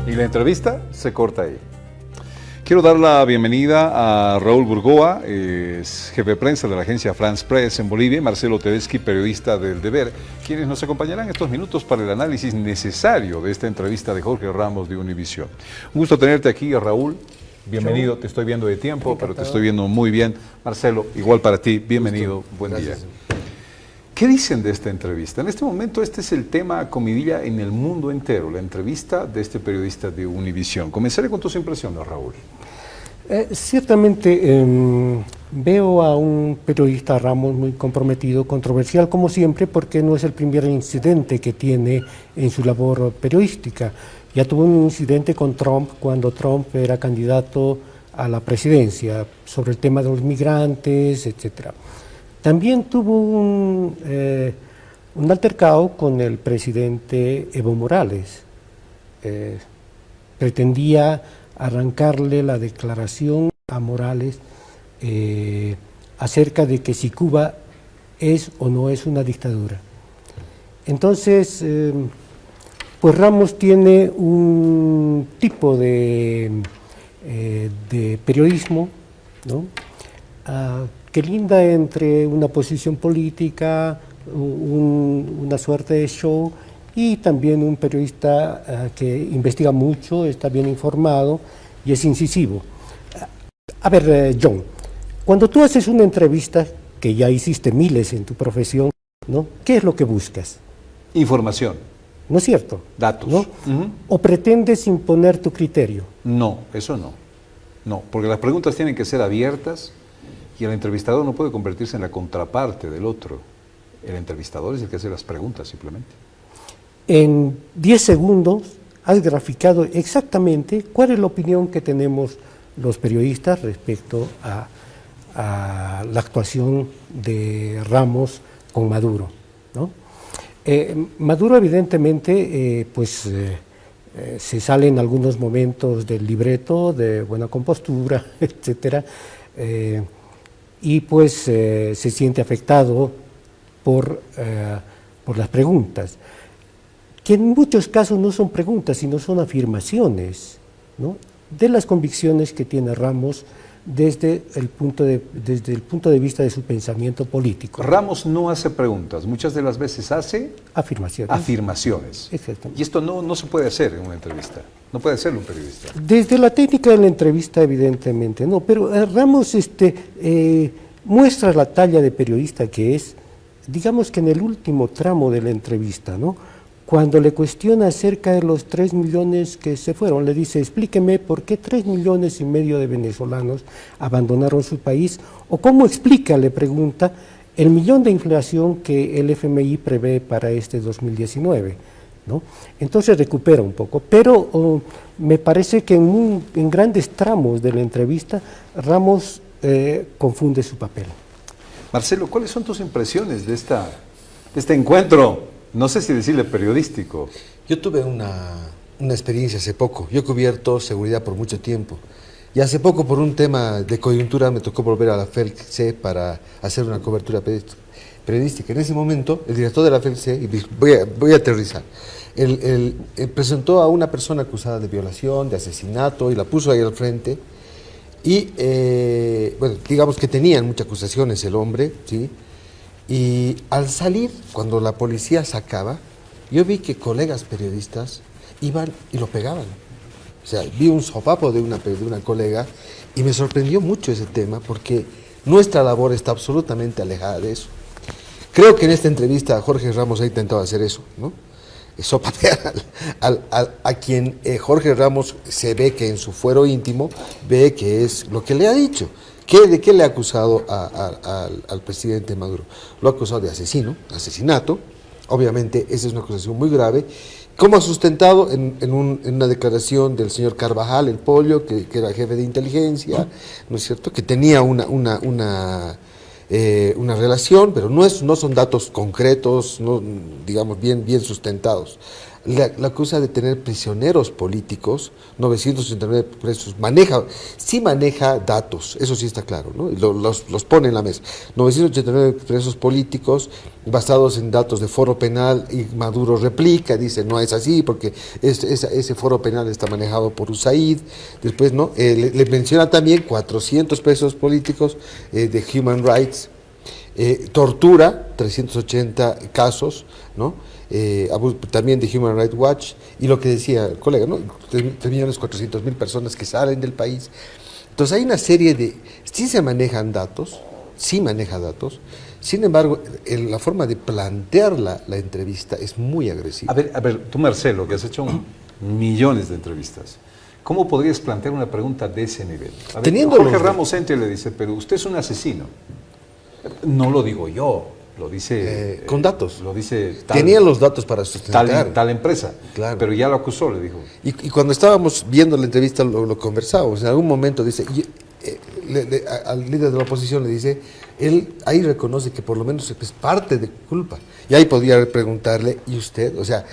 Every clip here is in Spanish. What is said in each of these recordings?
Y la entrevista se corta ahí. Quiero dar la bienvenida a Raúl Burgoa, es jefe de prensa de la agencia France Press en Bolivia, y Marcelo Tedeschi, periodista del Deber, quienes nos acompañarán estos minutos para el análisis necesario de esta entrevista de Jorge Ramos de Univisión. Un gusto tenerte aquí, Raúl. Bienvenido, te estoy viendo de tiempo, pero te estoy viendo muy bien. Marcelo, igual para ti, bienvenido, buen día. ¿Qué dicen de esta entrevista? En este momento este es el tema comidilla en el mundo entero, la entrevista de este periodista de Univisión. Comenzaré con tus impresiones, Raúl. Ciertamente veo a un periodista, Ramos, muy comprometido, controversial como siempre, porque no es el primer incidente que tiene en su labor periodística. Ya tuvo un incidente con Trump cuando Trump era candidato a la presidencia sobre el tema de los migrantes, etcétera. También tuvo un altercado con el presidente Evo Morales. Pretendía arrancarle la declaración a Morales acerca de que si Cuba es o no es una dictadura. Entonces, pues Ramos tiene un tipo de periodismo, ¿no? Que linda entre una posición política, una suerte de show, y también un periodista que investiga mucho, está bien informado y es incisivo. A ver, John, cuando tú haces una entrevista, que ya hiciste miles en tu profesión, ¿no? ¿Qué es lo que buscas? Información. ¿No es cierto? Datos. ¿No? ¿O pretendes imponer tu criterio? No, eso no. No, porque las preguntas tienen que ser abiertas y el entrevistador no puede convertirse en la contraparte del otro. El entrevistador es el que hace las preguntas, simplemente. En 10 segundos has graficado exactamente cuál es la opinión que tenemos los periodistas respecto a la actuación de Ramos con Maduro, ¿no? Maduro evidentemente se sale en algunos momentos del libreto de buena compostura, etcétera, y pues se siente afectado por las preguntas, que en muchos casos no son preguntas, sino son afirmaciones, ¿no?, de las convicciones que tiene Ramos desde el punto de vista de su pensamiento político. Ramos no hace preguntas, muchas de las veces hace afirmaciones. Exactamente. Y esto no se puede hacer en una entrevista, no puede hacerlo un periodista. Desde la técnica de la entrevista, evidentemente, no, pero Ramos muestra la talla de periodista que es, digamos que en el último tramo de la entrevista, ¿no?, cuando le cuestiona acerca de los 3 millones que se fueron, le dice, explíqueme por qué 3,5 millones de venezolanos abandonaron su país, o cómo explica, le pregunta, el millón de inflación que el FMI prevé para este 2019, ¿no? Entonces recupera un poco, pero me parece que en grandes tramos de la entrevista Ramos confunde su papel. Marcelo, ¿cuáles son tus impresiones de este encuentro? No sé si decirle periodístico. Yo tuve una experiencia hace poco. Yo he cubierto seguridad por mucho tiempo. Y hace poco, por un tema de coyuntura, me tocó volver a la FELC-C para hacer una cobertura periodística. En ese momento, el director de la FELC-C, y voy a aterrizar, él presentó a una persona acusada de violación, de asesinato, y la puso ahí al frente. Y, bueno, digamos que tenían muchas acusaciones el hombre, ¿sí? Y al salir, cuando la policía sacaba, yo vi que colegas periodistas iban y lo pegaban. O sea, vi un sopapo de una colega y me sorprendió mucho ese tema porque nuestra labor está absolutamente alejada de eso. Creo que en esta entrevista Jorge Ramos ha intentado hacer eso, ¿no? Sopapear a quien Jorge Ramos se ve que en su fuero íntimo ve que es lo que le ha dicho. ¿De qué le ha acusado al presidente Maduro? Lo ha acusado de asesinato. Obviamente esa es una acusación muy grave. ¿Cómo ha sustentado? En una declaración del señor Carvajal, el Pollo, que era jefe de inteligencia, ¿no es cierto?, que tenía una relación, pero no son datos concretos, no, digamos, bien sustentados. la acusa de tener prisioneros políticos, 989 presos, sí maneja datos, eso sí está claro, ¿no? Los pone en la mesa. 989 presos políticos basados en datos de foro penal, y Maduro replica, dice no es así porque ese foro penal está manejado por USAID. Después, ¿no? Le menciona también 400 presos políticos de Human Rights, tortura, 380 casos, ¿no? También de Human Rights Watch, y lo que decía el colega, ¿no? 3.400.000 personas que salen del país. Entonces hay una serie de... Sí se manejan datos, sí maneja datos, sin embargo, la forma de plantear la entrevista es muy agresiva. A ver, tú Marcelo, que has hecho millones de entrevistas, ¿cómo podrías plantear una pregunta de ese nivel? A ver, Jorge Ramos entra y le dice, pero usted es un asesino. No lo digo yo. Lo dice... con datos. Lo dice Tenía los datos para sustentar. Tal empresa. Claro. Pero ya lo acusó, le dijo. Y cuando estábamos viendo la entrevista lo conversábamos. En algún momento dice, al líder de la oposición le dice, él ahí reconoce que por lo menos es parte de culpa. Y ahí podría preguntarle, ¿y usted? O sea,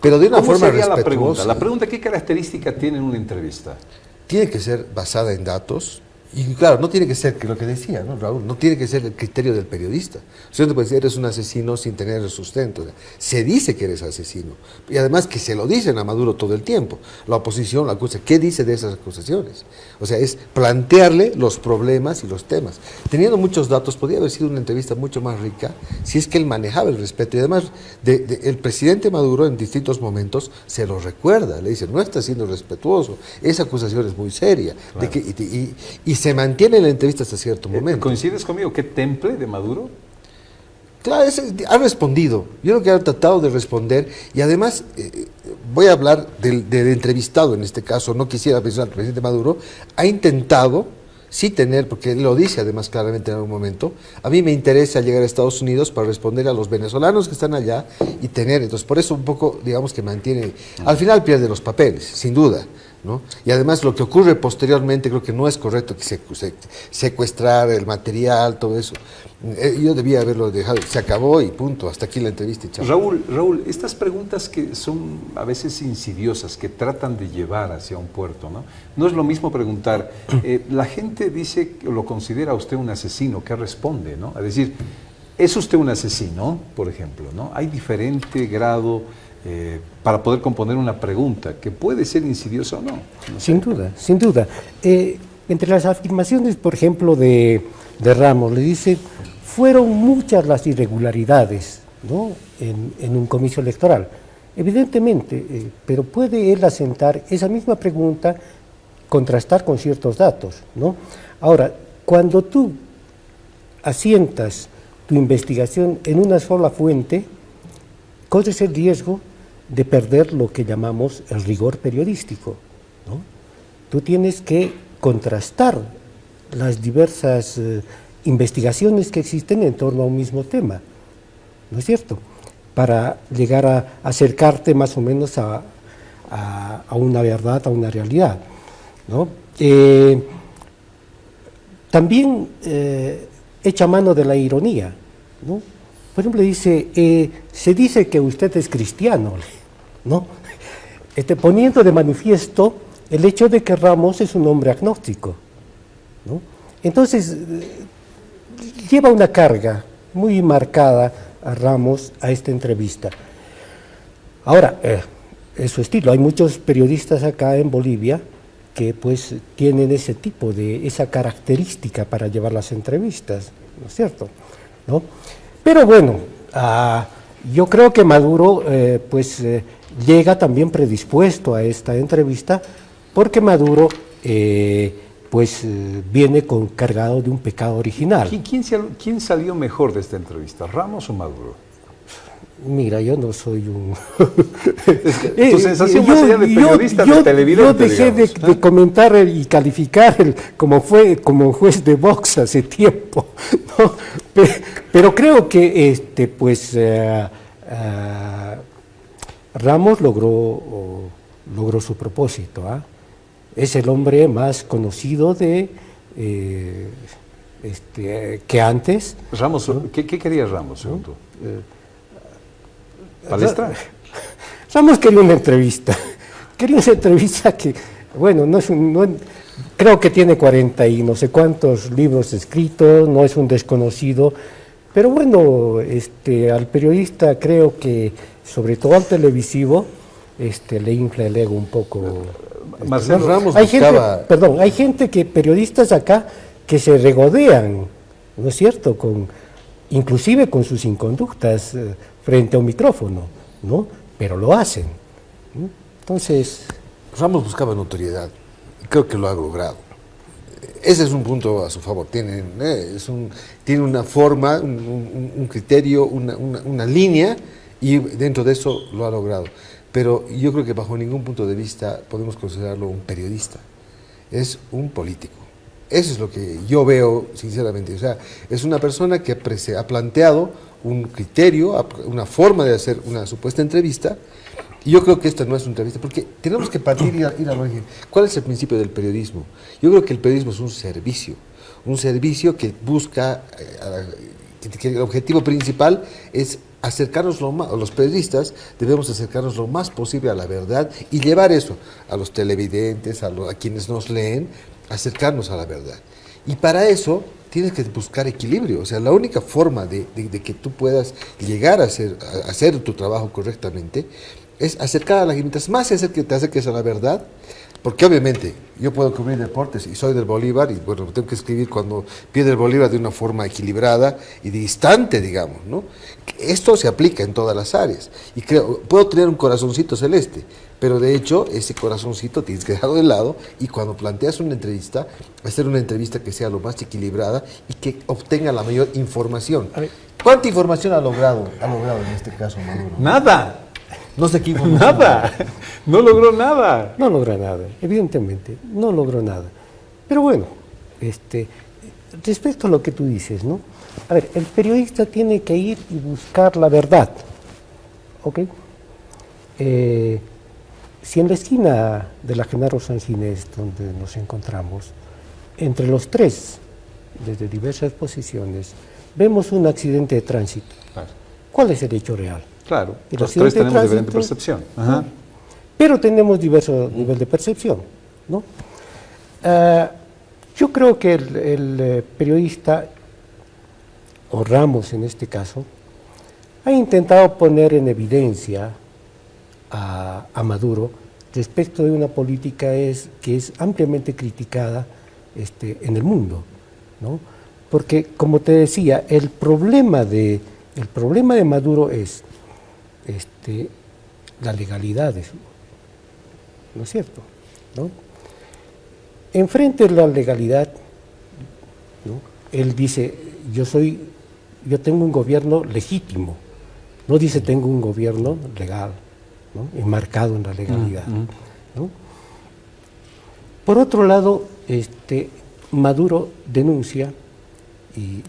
pero de una forma respetuosa. La pregunta, ¿qué característica tiene en una entrevista? Tiene que ser basada en datos. Y claro, no tiene que ser, que lo que decía, ¿no, Raúl? No tiene que ser el criterio del periodista. Usted no puede decir, eres un asesino sin tener el sustento. O sea, se dice que eres asesino. Y además que se lo dicen a Maduro todo el tiempo. La oposición lo acusa. ¿Qué dice de esas acusaciones? O sea, es plantearle los problemas y los temas. Teniendo muchos datos, podría haber sido una entrevista mucho más rica si es que él manejaba el respeto. Y además, el presidente Maduro en distintos momentos se lo recuerda. Le dice, no está siendo respetuoso. Esa acusación es muy seria. Claro. Y se mantiene en la entrevista hasta cierto momento. ¿Coincides conmigo? ¿Qué temple de Maduro? Claro, ha respondido. Yo creo que ha tratado de responder. Y además, voy a hablar del entrevistado en este caso. No quisiera mencionar al presidente Maduro. Ha intentado, sí tener, porque él lo dice además claramente en algún momento, a mí me interesa llegar a Estados Unidos para responder a los venezolanos que están allá y tener. Entonces, por eso un poco, digamos que mantiene. Al final pierde los papeles, sin duda, ¿no? Y además lo que ocurre posteriormente creo que no es correcto, que secuestrar el material, todo eso. Yo debía haberlo dejado, se acabó y punto, hasta aquí la entrevista y chao. Raúl, estas preguntas que son a veces insidiosas, que tratan de llevar hacia un puerto, ¿no? No es lo mismo preguntar, la gente dice o lo considera a usted un asesino, ¿qué responde, no? Es decir, ¿es usted un asesino, por ejemplo, no? Hay diferente grado para poder componer una pregunta que puede ser insidiosa o no. Sin duda, sin duda. Entre las afirmaciones, por ejemplo, de Ramos, le dice, fueron muchas las irregularidades, ¿no? en un comicio electoral. Evidentemente, pero puede él asentar esa misma pregunta, contrastar con ciertos datos, ¿no? Ahora, cuando tú asientas tu investigación en una sola fuente, corres el riesgo de perder lo que llamamos el rigor periodístico, ¿no? Tú tienes que contrastar las diversas investigaciones que existen en torno a un mismo tema, ¿no es cierto? Para llegar a acercarte más o menos a una verdad, a una realidad, ¿no? También echa mano de la ironía, ¿no? Por ejemplo, dice, se dice que usted es cristiano, ¿no? Poniendo de manifiesto el hecho de que Ramos es un hombre agnóstico, ¿no? Entonces, lleva una carga muy marcada a Ramos a esta entrevista. Ahora, es su estilo. Hay muchos periodistas acá en Bolivia que pues tienen ese tipo de, esa característica para llevar las entrevistas, ¿no es cierto? ¿No? Pero bueno, yo creo que Maduro llega también predispuesto a esta entrevista porque Maduro viene cargado de un pecado original. ¿Quién salió mejor de esta entrevista, Ramos o Maduro? Mira, yo no soy un... Tu sensación más allá de periodista, de televidente, yo dejé de comentar y calificar como juez de box hace tiempo, ¿no? Pero creo que Ramos logró su propósito, ¿eh? Es el hombre más conocido que antes. Ramos, ¿no? ¿Qué quería Ramos, según tú? ¿Palestra? Ramos quería una entrevista. Quería una entrevista que, bueno, creo que tiene 40 y no sé cuántos libros escritos, no es un desconocido, pero bueno, al periodista creo que, sobre todo al televisivo, le infla el ego un poco. Marcelo Ramos hay buscaba... hay gente que, periodistas acá, que se regodean, ¿no es cierto?, inclusive con sus inconductas frente a un micrófono, ¿no? Pero lo hacen, ¿no? Entonces... Ramos buscaba notoriedad, y creo que lo ha logrado. Ese es un punto a su favor. Tiene una forma, un criterio, una línea, y dentro de eso lo ha logrado. Pero yo creo que bajo ningún punto de vista podemos considerarlo un periodista. Es un político. Eso es lo que yo veo, sinceramente. O sea, es una persona que ha planteado un criterio, una forma de hacer una supuesta entrevista. Y yo creo que esta no es una entrevista, porque tenemos que partir y ir al origen. ¿Cuál es el principio del periodismo? Yo creo que el periodismo es un servicio que busca, que el objetivo principal es acercarnos los periodistas debemos acercarnos lo más posible a la verdad y llevar eso a los televidentes, a quienes nos leen, acercarnos a la verdad. Y para eso tienes que buscar equilibrio. O sea, la única forma de que tú puedas llegar a hacer tu trabajo correctamente es acercar a la gente. Más te acerques a la verdad, porque obviamente yo puedo cubrir deportes y soy del Bolívar y bueno, tengo que escribir cuando pierde el Bolívar de una forma equilibrada y distante, digamos, ¿no? Esto se aplica en todas las áreas y puedo tener un corazoncito celeste, pero de hecho ese corazoncito tienes que dejarlo de lado y cuando planteas una entrevista, hacer una entrevista que sea lo más equilibrada y que obtenga la mayor información. ¿Cuánta información ha logrado en este caso Maduro? Nada. No sé qué información. Nada. No logró nada. No logra nada, evidentemente, no logró nada. Pero bueno, respecto a lo que tú dices, ¿no? A ver, el periodista tiene que ir y buscar la verdad, ¿ok? Si en la esquina de la Genaro San Ginés, donde nos encontramos, entre los tres, desde diversas posiciones, vemos un accidente de tránsito, Claro. ¿cuál es el hecho real? Claro, El los accidente tres tenemos de diferente tránsito, percepción. Ajá. Pero tenemos diverso nivel de percepción, ¿no? Yo creo que el periodista, o Ramos en este caso, ha intentado poner en evidencia a Maduro respecto de una política que es ampliamente criticada en el mundo, ¿no? Porque, como te decía, el problema de Maduro es la legalidad de ¿no es cierto?, ¿no? Enfrente de la legalidad, ¿no?, él dice, yo tengo un gobierno legítimo, no dice tengo un gobierno legal, ¿no?, enmarcado en la legalidad, ¿no? Por otro lado, Maduro denuncia, y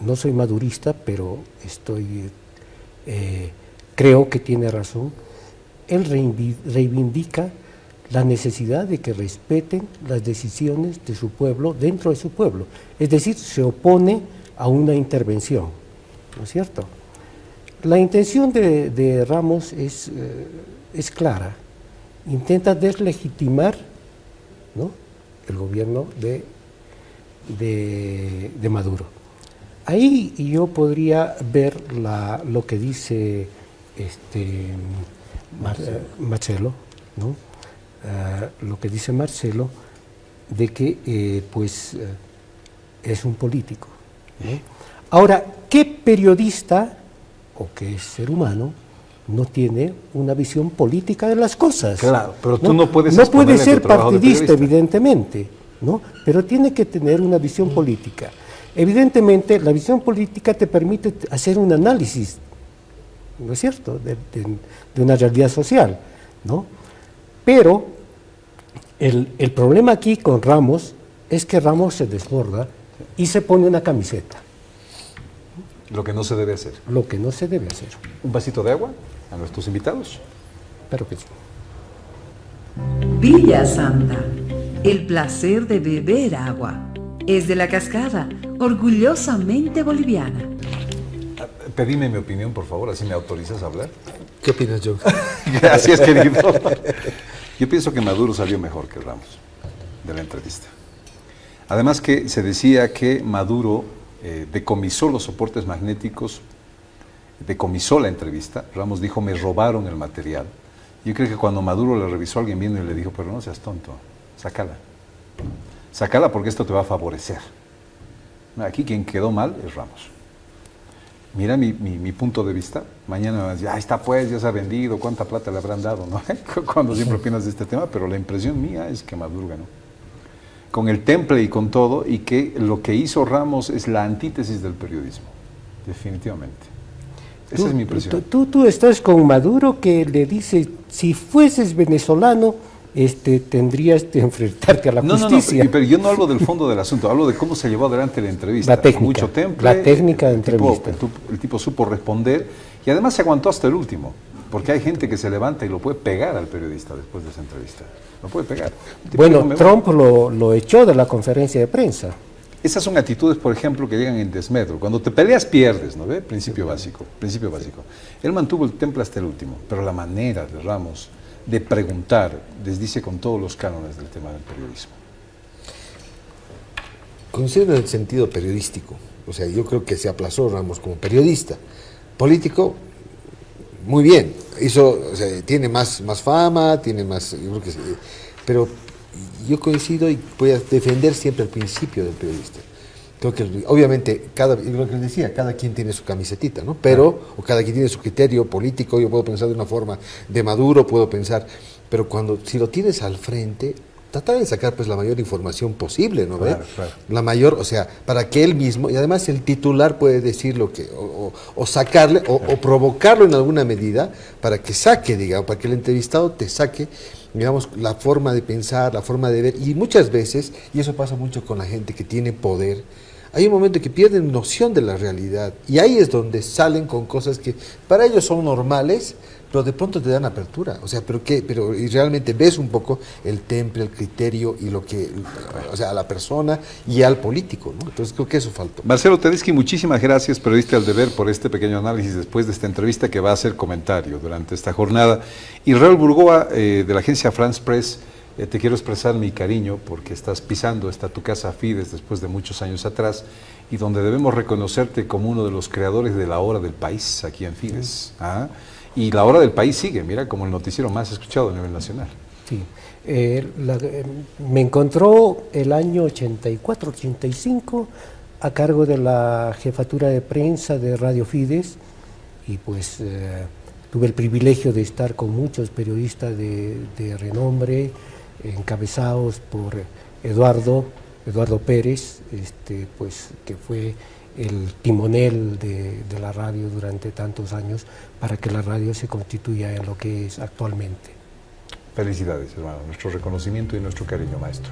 no soy madurista, pero creo que tiene razón, él reivindica la necesidad de que respeten las decisiones de su pueblo dentro de su pueblo. Es decir, se opone a una intervención, ¿no es cierto? La intención de Ramos es clara, intenta deslegitimar, ¿no?, el gobierno de Maduro. Ahí yo podría ver lo que dice Marcelo, ¿no? Lo que dice Marcelo, de que es un político, ¿no? Ahora, ¿qué periodista o qué ser humano no tiene una visión política de las cosas? Claro, pero tú no no puedes no puede exponerle ser tu trabajo de partidista, periodista. evidentemente, ¿no? Pero tiene que tener una visión política. Evidentemente, la visión política te permite hacer un análisis, ¿no es cierto?, de una realidad social, ¿no? Pero el problema aquí con Ramos es que Ramos se desborda y se pone una camiseta. Lo que no se debe hacer. Lo que no se debe hacer. ¿Un vasito de agua a nuestros invitados? Pero que sí. Villa Santa, el placer de beber agua. Es de La Cascada, orgullosamente boliviana. Pedime mi opinión, por favor, así me autorizas a hablar. ¿Qué opinas, John? Gracias, querido. Yo pienso que Maduro salió mejor que Ramos de la entrevista. Además que se decía que Maduro decomisó los soportes magnéticos, decomisó la entrevista. Ramos dijo, me robaron el material. Yo creo que cuando Maduro le revisó, alguien vino y le dijo, pero no seas tonto, sácala. Sácala porque esto te va a favorecer. Aquí quien quedó mal es Ramos. Mira mi punto de vista. Mañana me vas a decir, ahí está pues, ya se ha vendido, cuánta plata le habrán dado, ¿no? Cuando siempre opinas de este tema, pero la impresión mía es que Maduro ganó. Con el temple y con todo, y que lo que hizo Ramos es la antítesis del periodismo, definitivamente. Esa es mi impresión. Tú estás con Maduro, que le dice, si fueses venezolano, tendrías que enfrentarte a la justicia. No, pero yo no hablo del fondo del asunto, hablo de cómo se llevó adelante la entrevista. La técnica, mucho temple, la técnica de entrevista. El tipo supo responder y además se aguantó hasta el último, porque hay gente que se levanta y lo puede pegar al periodista después de esa entrevista. Lo puede pegar. Bueno, Trump lo echó de la conferencia de prensa. Esas son actitudes, por ejemplo, que llegan en desmedro. Cuando te peleas, pierdes, ¿no ve? Principio básico. Él mantuvo el temple hasta el último, pero la manera de Ramos de preguntar desdice con todos los cánones del tema del periodismo. Coincido en el sentido periodístico. O sea, yo creo que se aplazó Ramos como periodista. Político, muy bien. O sea, tiene más fama, tiene más... Yo creo que sí, pero yo coincido y voy a defender siempre el principio del periodista. Creo que obviamente, lo que les decía, cada quien tiene su camisetita, ¿no? Pero, o cada quien tiene su criterio político. Yo puedo pensar de una forma de Maduro, puedo pensar, pero si lo tienes al frente, trata de sacar pues la mayor información posible, ¿no? Claro, claro. La mayor, o sea, para que él mismo, y además el titular puede decir lo que, o sacarle, o provocarlo en alguna medida, para que saque, digamos, para que el entrevistado te saque, digamos, la forma de pensar, la forma de ver, y muchas veces, y eso pasa mucho con la gente que tiene poder, hay un momento que pierden noción de la realidad, y ahí es donde salen con cosas que para ellos son normales, pero de pronto te dan apertura. O sea, y realmente ves un poco el temple, el criterio y o sea, a la persona y al político, ¿no? Entonces creo que eso faltó. Marcelo Tedeschi, muchísimas gracias, periodista del Deber, por este pequeño análisis después de esta entrevista que va a ser comentario durante esta jornada. Y Raúl Burgoa, de la agencia France Press, te quiero expresar mi cariño porque estás pisando tu casa Fides después de muchos años atrás y donde debemos reconocerte como uno de los creadores de la hora del país aquí en Fides. Y la hora del país sigue, mira, como el noticiero más escuchado a nivel nacional. Sí. Me encontró el año 84-85 a cargo de la jefatura de prensa de Radio Fides y pues tuve el privilegio de estar con muchos periodistas de renombre, encabezados por Eduardo Pérez, pues que fue el timonel de la radio durante tantos años para que la radio se constituya en lo que es actualmente. Felicidades, hermano, nuestro reconocimiento y nuestro cariño, maestro.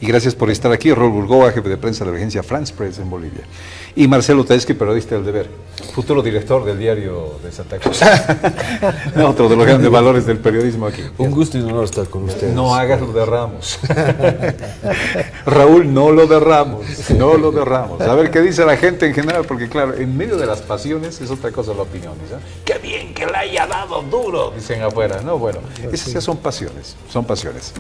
Y gracias por estar aquí, Raúl Burgoa, jefe de prensa de la agencia France Press en Bolivia. Y Marcelo Tedeschi, periodista del Deber, futuro director del diario de Santa Cruz. Otro de los grandes valores del periodismo aquí. Un gusto y un honor estar con ustedes. No hagas lo de Ramos. Raúl, no lo derramos. A ver qué dice la gente en general, porque claro, en medio de las pasiones es otra cosa la opinión. ¿Sí? ¡Qué bien que le haya dado duro! Dicen afuera. No, bueno, esas ya son pasiones.